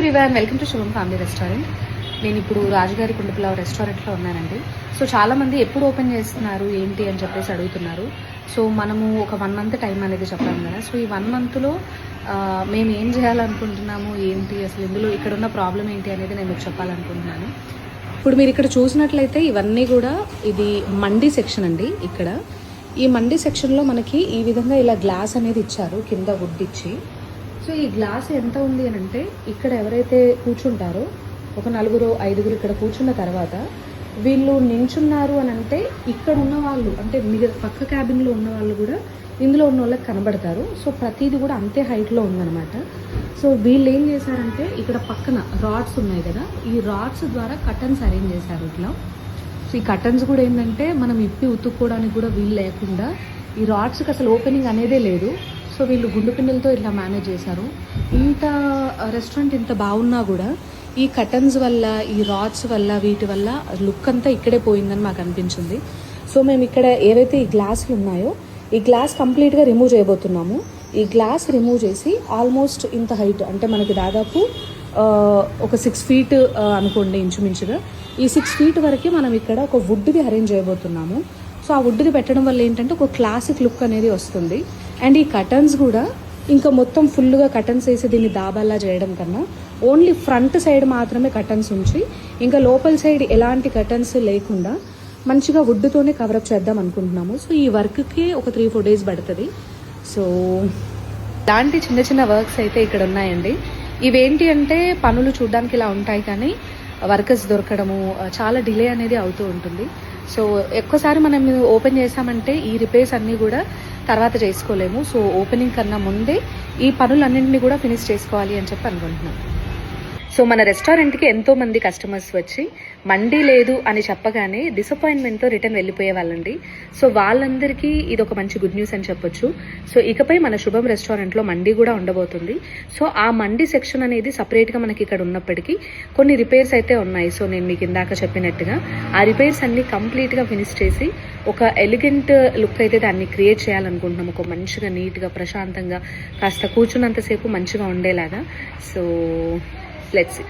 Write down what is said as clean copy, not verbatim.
Welcome to శుభం family restaurant. నేను ఇప్పుడు రాజుగారి కుండపులావ్ రెస్టారెంట్లో ఉన్నానండి. సో చాలామంది ఎప్పుడు ఓపెన్ చేస్తున్నారు ఏంటి అని చెప్పేసి అడుగుతున్నారు. సో మనము ఒక 1 మంత్ టైం అనేది చెప్పాము కదా. సో ఈ 1 మంత్లో మేము ఏం చేయాలనుకుంటున్నాము ఏంటి, అసలు ఇందులో ఇక్కడ ఉన్న ప్రాబ్లం ఏంటి అనేది నేను మీకు చెప్పాలనుకుంటున్నాను. ఇప్పుడు మీరు ఇక్కడ చూసినట్లయితే ఇవన్నీ కూడా ఇది మండీ సెక్షన్ అండి. ఇక్కడ ఈ మండీ సెక్షన్లో మనకి ఈ విధంగా ఇలా గ్లాస్ అనేది ఇచ్చారు, కింద వుడ్ ఇచ్చి. సో ఈ గ్లాస్ ఎంత ఉంది అని అంటే, ఇక్కడ ఎవరైతే కూర్చుంటారో ఒక 4-5 ఇక్కడ కూర్చున్న తర్వాత వీళ్ళు నించున్నారు అని అంటే ఇక్కడ ఉన్న వాళ్ళు అంటే మీరు పక్క క్యాబిన్లో ఉన్న వాళ్ళు కూడా ఇందులో ఉన్న వాళ్ళకి కనబడతారు. సో ప్రతిదీ కూడా అంతే హైట్లో ఉందన్నమాట. సో వీళ్ళు ఏం చేశారంటే ఇక్కడ పక్కన రాడ్స్ ఉన్నాయి కదా, ఈ రాడ్స్ ద్వారా కర్టన్స్ అరేంజ్ చేశారు ఇట్లా. సో ఈ కర్టన్స్ కూడా ఏంటంటే మనం ఇప్పి ఉతుక్కోవడానికి కూడా వీలు లేకుండా ఈ రాడ్స్కి అసలు ఓపెనింగ్ అనేదే లేదు. సో వీళ్ళు గుండు పిన్నెలతో ఇట్లా మేనేజ్ చేశారు. ఇంత రెస్టారెంట్ ఇంత బాగున్నా కూడా ఈ కర్టన్స్ వల్ల, ఈ రాడ్స్ వల్ల, వీటి వల్ల లుక్ అంతా ఇక్కడే పోయిందని మాకు అనిపించింది. సో మేము ఇక్కడ ఏవైతే ఈ గ్లాసులు ఉన్నాయో ఈ గ్లాస్ కంప్లీట్గా రిమూవ్ చేయబోతున్నాము. ఈ గ్లాస్ రిమూవ్ చేసి ఆల్మోస్ట్ ఇంత హైట్ అంటే మనకి దాదాపు ఒక 6 feet అనుకోండి ఇంచుమించుగా. ఈ 6 feet వరకు మనం ఇక్కడ ఒక వుడ్ది అరేంజ్ చేయబోతున్నాము. సో ఆ వుడ్ది పెట్టడం వల్ల ఏంటంటే ఒక క్లాసిక్ లుక్ అనేది వస్తుంది. అండ్ ఈ కర్టన్స్ కూడా ఇంకా మొత్తం ఫుల్గా కర్టన్స్ వేసి దీన్ని దాబాలా చేయడం కన్నా ఓన్లీ ఫ్రంట్ సైడ్ మాత్రమే కర్టన్స్ ఉంచి ఇంకా లోపల సైడ్ ఎలాంటి కర్టన్స్ లేకుండా మంచిగా వుడ్తోనే కవరప్ చేద్దాం అనుకుంటున్నాము. సో ఈ వర్క్కి ఒక 3-4 days పడుతుంది. సో ఇలాంటి చిన్న చిన్న వర్క్స్ అయితే ఇక్కడ ఉన్నాయండి. ఇవేంటి అంటే పనులు చూడడానికి ఇలా ఉంటాయి కానీ వర్కర్స్ దొరకడము చాలా డిలే అనేది అవుతూ ఉంటుంది. సో ఎక్కువసారి మనం ఓపెన్ చేసామంటే ఈ రిపేర్స్ అన్నీ కూడా తర్వాత చేసుకోలేము. సో ఓపెనింగ్ కన్నా ముందే ఈ పనులన్నింటినీ కూడా ఫినిష్ చేసుకోవాలి అని చెప్పి అనుకుంటున్నాను. సో మన రెస్టారెంట్కి ఎంతోమంది కస్టమర్స్ వచ్చి మండీ లేదు అని చెప్పగానే డిసప్పాయింట్మెంట్తో రిటర్న్ వెళ్ళిపోయే వాళ్ళండి. సో వాళ్ళందరికీ ఇది ఒక మంచి గుడ్ న్యూస్ అని చెప్పొచ్చు. సో ఇకపై మన శుభం రెస్టారెంట్లో మండీ కూడా ఉండబోతుంది. సో ఆ మండీ సెక్షన్ అనేది సపరేట్గా మనకి ఇక్కడ ఉన్నప్పటికీ కొన్ని రిపేర్స్ అయితే ఉన్నాయి. సో నేను మీకు ఇందాక చెప్పినట్టుగా ఆ రిపేర్స్ అన్ని కంప్లీట్గా ఫినిష్ చేసి ఒక ఎలిగెంట్ లుక్ అయితే దాన్ని క్రియేట్ చేయాలనుకుంటున్నాం. ఒక మంచిగా నీట్గా ప్రశాంతంగా కాస్త కూర్చున్నంతసేపు మంచిగా ఉండేలాగా. So let's see.